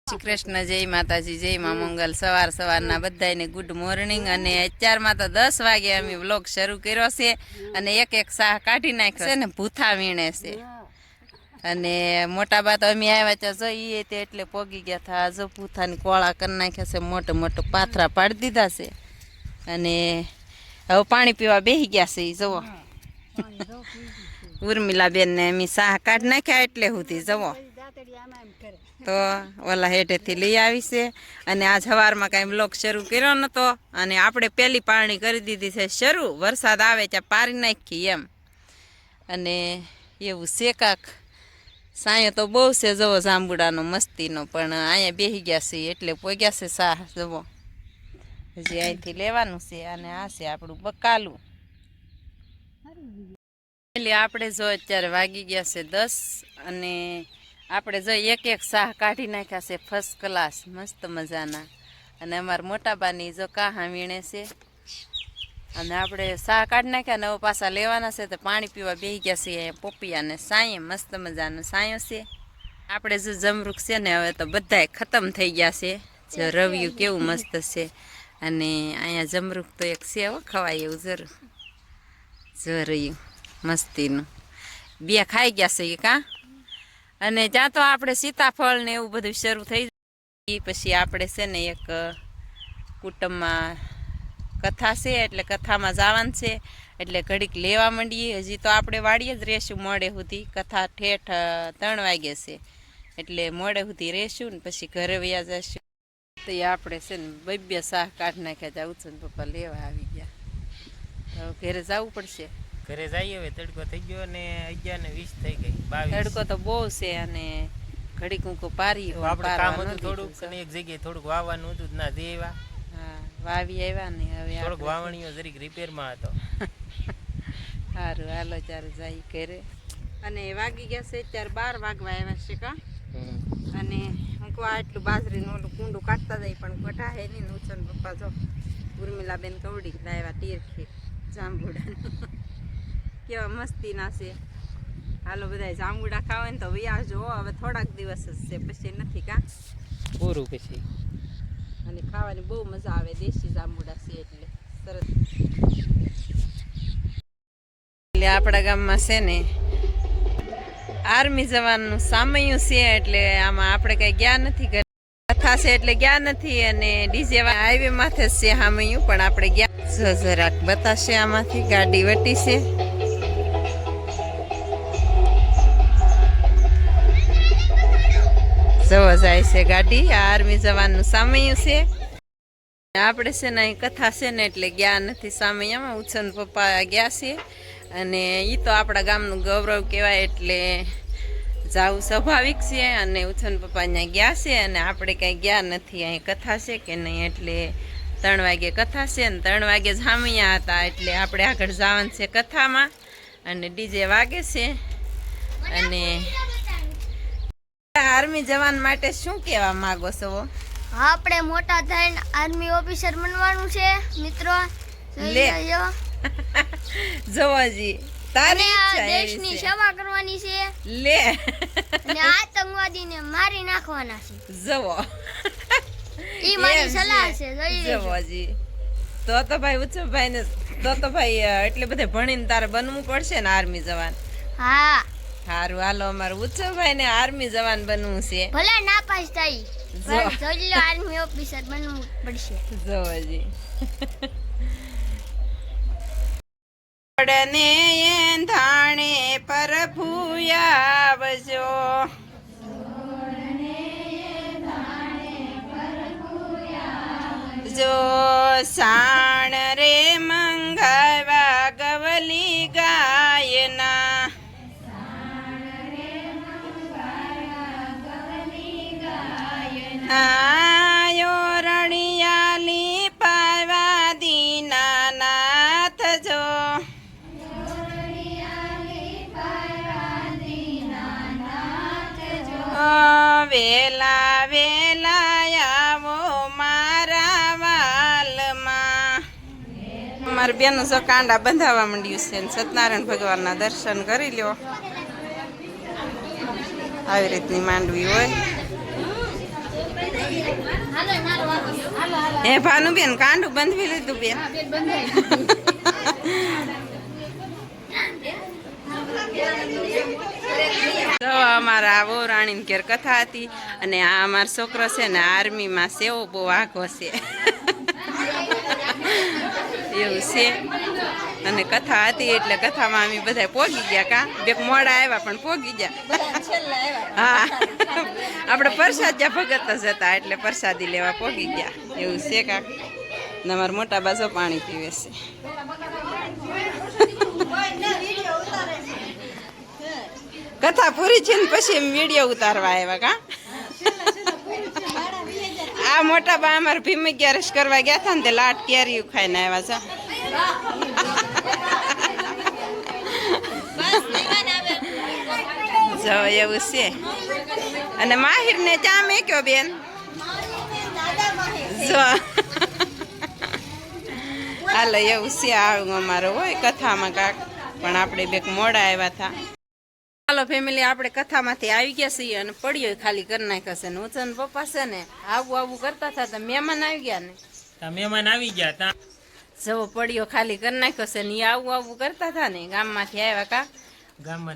શ્રી કૃષ્ણ, જય માતાજી, જય મા મંગલ। સવારના બધાને ગુડ મોર્નિંગ। અને અત્યારમાં તો 10 વાગે અમે વ્લોગ શરૂ કર્યો છે અને એક સાહ કાઢી નાખ્યો છે ને ભૂથા વીણે છે। અને મોટા બા તો અમે આવ્યા ત્યાં જોઈએ તે એટલે પોગી ગયા હતા। જો ભૂથાની કોળા કરી નાખ્યા છે, મોટો પાથરા પાડી દીધા છે અને હવે પાણી પીવા બેસી ગયા છે। જવો ઉર્મિલાબેન ને અમે સાહ કાઢી નાખ્યા એટલે સુધી જવો તો ઓલા હેઠેથી લઈ આવી છે। અને આજ સવારમાં કાંઈ બ્લોગ શરૂ કર્યો નહોતો અને આપણે પહેલી પાણી કરી દીધી છે શરૂ। વરસાદ આવે ત્યાં પારી નાખી એમ। અને એવું છે કાક સાયો તો બહુ છે જવો જાંબુડાનો મસ્તીનો, પણ અહીંયા બેસી ગયા છે એટલે પોગ્યા છે સાહ જવો। હજી અહીંથી લેવાનું છે અને આ છે આપણું બકાલું। એટલે આપણે જો અત્યારે વાગી ગયા છે 10 અને આપણે જો એક સાહ કાઢી નાખ્યા છે ફર્સ્ટ ક્લાસ મસ્ત મજાના। અને અમારા મોટાબાની જો કાહા વીણે છે અને આપણે સાહ કાઢી નાખ્યા ને હવે પાછા લેવાના છે તો પાણી પીવા બેસી ગયા છે પોપિયાને સાંયે મસ્ત મજાનો સાંયો છે। આપણે જો જમરૂખ છે ને હવે તો બધાય ખતમ થઈ ગયા છે। જો રવિયું કેવું મસ્ત છે અને અહીંયા જમરૂખ તો એક છે હો ખવાય એવું જરૂર જો રહ્યું મસ્તીનું 2 ખાઈ ગયા છે કાં। અને ત્યાં તો આપણે સીતાફળ ને એવું બધું શરૂ થઈ જાય પછી આપણે છે ને એક કુટુંબમાં કથા છે એટલે કથામાં જવાનું છે એટલે ઘડીક લેવા માંડીએ। હજી તો આપણે વાડીએ જ રહેશું મોડે સુધી, કથા ઠેઠ 3 વાગે છે એટલે મોડે સુધી રહેશું ને પછી ઘરે વયા જઈશું। તો એ આપણે છે ને 2 સાહ કાઢી નાખ્યા ત્યાં ઉછન પપ્પા લેવા આવી ગયા, તો ઘરે જવું પડશે। ઘરે જઈએ હવે તડકો થઈ ગયો ને 11:20 થઈ ગઈ 22 તડકો તો બહુ છે અને ઘડીક ઊંકો પારી આપણે કામ હતું થોડુંક અને એક જગ્યાએ થોડુંક વાવવાનું હતું ના દેવા હા વાવી આવ્યા ને હવે થોડુંક વાવણીઓ જરીક રિપેરમાં હતો। સારું હાલો ત્યારે જાય ઘરે। અને વાગી ગયા છે અત્યારે 12 વાગવા આવ્યા છે કા। અને હું કહું આટલું બાજરીનું ઓલું કુંડું કાઢતા જાય પણ કઢા હે નહીં। ઉછન પપ્પા જો ઉર્મિલાબેન કવડી લાવ્યા તીરખી જાંબુડા કેવા મસ્તીના છે। હાલો બધા જાંબુડા ખાવા ને તો વ્યાજ જો હવે થોડાક દિવસ જ છે પછી નથી કા પૂરું પછી। અને ખાવાની બહુ મજા આવે, દેશી જાંબુડા છે એટલે સરસ। એટલે આપણા ગામમાં છે ને આર્મી જવાનનું સામયું છે એટલે આમાં આપણે કઈ ગયા નથી, કથા છે એટલે ગયા નથી। અને ડીજે હાઈવે માથે જ છે સામયું પણ આપણે ગયા જરાક બતાશે આમાંથી ગાડી વટી છે। જવા જાય છે ગાડી, આ આર્મી જવાનનું સામયું છે। આપણે છે ને અહીં કથા છે ને એટલે ગયા નથી સામયામાં, ઉછન પપ્પા ગયા છે અને એ તો આપણા ગામનું ગૌરવ કહેવાય એટલે જાવું સ્વાભાવિક છે। અને ઉછન પપ્પા ત્યાં ગયા છે અને આપણે કાંઈ ગયા નથી, અહીં કથા છે કે નહીં એટલે 3 વાગે કથા છે ને 3 વાગે જામિયા હતા એટલે આપણે આગળ જવાનું છે કથામાં અને ડીજે વાગે છે। અને આર્મી જવાન માટે શું કહેવા માંગો છો? આપણે મોટા થઈને આર્મી ઓફિસર બનવાનું છે મિત્રો। લે જોવાજી તારી દેશની સેવા કરવાની છે લે અને આતંકવાદીને મારી નાખવાના છે જવો ઈ મારી સલાહ છે જોવાજી। તો ભાઈ ઉત્સવભાઈ ને તો ભાઈ એટલે બધે ભણીને તારે બનવું પડશે ને આર્મી જવાન। હા સારું હાલો અમારું ઉત્સવભાઈ ને આર્મી જવાન બનવું છે, ભલે ના પાસ થાય પણ જોઈ લો આર્મી ઓફિસર બનવું પડશે જોવાજી। પડને એંધાણે પ્રભુ આવજો, જો સાણ રે મંગાવા ગવલી ગાયના, આયો રણિયાલી પાવા દીનાનાથ જો, વેલા વેલા આવો મારા વાલમાં। અમારી બેનું જો કાંડા બંધાવા માંડ્યું છે ને સત્યનારાયણ ભગવાનના દર્શન કરી લ્યો। આવી રીતની માંડવી હોય હે ભાનુબેન કાંડું બંધવી લીધું બેન તો અમારા આવો રાણીની ઘેર કથા હતી અને આ અમારો છોકરો છે ને આર્મીમાં છે એવો બહુ આઘો છે એવું છે અને કથા હતી એટલે કથામાં અમે બધા પોગી ગયા કા બેક મોડા આવ્યા પણ પોગી ગયા હા આપણે પ્રસાદ જ્યાં ભગત જ હતા એટલે પ્રસાદી લેવા પોગી ગયા એવું છે કા ને અમારા મોટા બાજો પાણી પીવે છે કથા પૂરી છે ને પછી એમ વિડીયો ઉતારવા આવ્યા કા આ મોટા બા અમારે ભીમ 11 કરવા ગયા હતા ને તે લાટ કેરી ખાઈને આવ્યા છે જો એવું છે અને માહિર ને ચા મેક્યો બેન જો હાલો એવું છે આવું અમારું હોય કથામાં કાક પણ આપણે બેક મોડા આવ્યા હતા હાલો ફેમિલી આપણે કથામાંથી આવી ગયા છીએ અને પડ્યો ખાલી કરી નાખ્યો છે ને ઉચન પપ્પા છે ને આવું કરતા હતા તો મહેમાન આવી ગયા ને મહેમાન આવી ગયા તા જવો પડ્યો ખાલી કરી નાખ્યો છે ને આવું કરતા હતા ને ગામમાંથી આવ્યા કા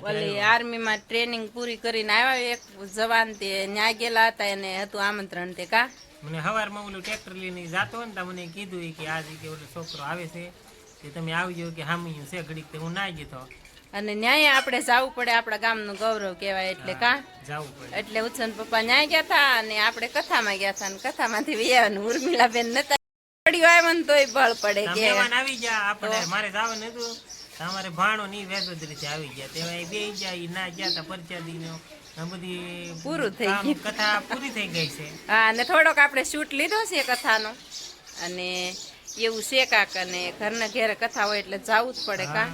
ઓલી આર્મીમાં ટ્રેનિંગ પૂરી કરીને આવ્યા એક જવાન તે ન્યા ગયેલા હતા એને હતું આમંત્રણ તે કા મને સવારમાં ઓલું ટ્રેક્ટર લઈને જાતો ને તો મને કીધું કે આ જગ્યાએ ઓલો છોકરો આવે છે તે તમે આવજો કે હામી છે ઘડીક તે હું ના ગયો અને ન્યાય આપણે જવું પડે આપણા ગામનું ગૌરવ કહેવાય એટલે કા જવું પડે એટલે ઉછન પપ્પા ન્યાય ગયા હતા અને આપણે કથામાં ગયા હતા અને કથામાંથી વ્યાવાનું ઉર્મિલાબેન નતા પડ્યું આવ્યા ને તોય બળ પડે કે મહેમાન આવી ગયા આપણે મારે જવાનું હતું અમારે ભાણો ની વેદોદરી આવી ગયા તેવા બે ગયા ના ગયા તા પરચાદી નો બધી પૂરું થઈ ગયું કથા પૂરી થઈ ગઈ છે હા અને થોડોક આપણે શૂટ લીધો છે કથાનો અને એવું છે કાક અને ઘરના ઘેરે કથા હોય એટલે જવું જ પડે કા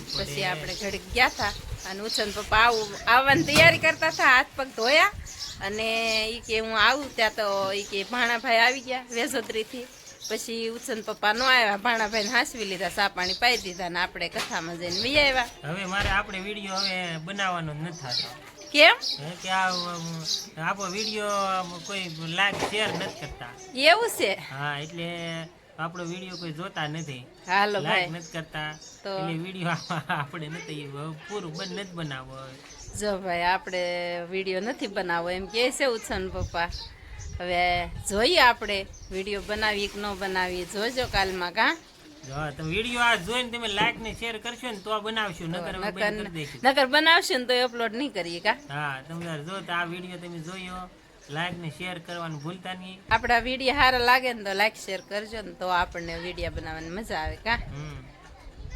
પછી આપણે ઘડીક ગયા હતા અને ઉછન પપ્પા આવવાની તૈયારી કરતા હતા હાથ પગ ધોયા અને ઈ કે હું આવું ત્યાં તો ઈ કે ભાણાભાઈ આવી ગયા વેજોદરીથી પછી ઉછન પપ્પા નો આવ્યા ભાણાભાઈને હાંસવી લીધા સા પાણી પાઈ દીધા ને આપણે કથામાં જઈને વી આવ્યા હવે મારે આપણે વિડીયો હવે બનાવવાનો નથી થતો કેમ કે આપણો વિડીયો કોઈ લાઈક શેર નથી કરતા એવું છે હા એટલે આપણો વિડીયો કોઈ જોતા નથી હાલો લાઈક ભાઈ નથી કરતા તો એટલે વિડીયો આપણે નથી પૂરું બંધ નથી બનાવવો જો ભાઈ આપણે વિડીયો નથી બનાવવો એમ કહે છે ઉછન પપ્પા હવે જોઈએ આપણે વિડીયો બનાવીએ કે ન બનાવીએ જોજો કાલમાં કા જો તમે વિડીયો આ જોઈને તમે લાઈક ને શેર કરશો ને તો બનાવશું નકર હવે બંધ કરી દઈશું નકર બનાવશે ને તો અપલોડ નહીં કરીએ કા હા તમે જો તો આ વિડીયો તમે જોયો લાઈક ને શેર કરવાનું ભૂલતા નહીં આપણા વિડીયો સારા લાગે ને તો લાઈક શેર કરજો ને તો આપણને વિડીયો બનાવવાની મજા આવે કા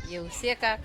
એવું છે કા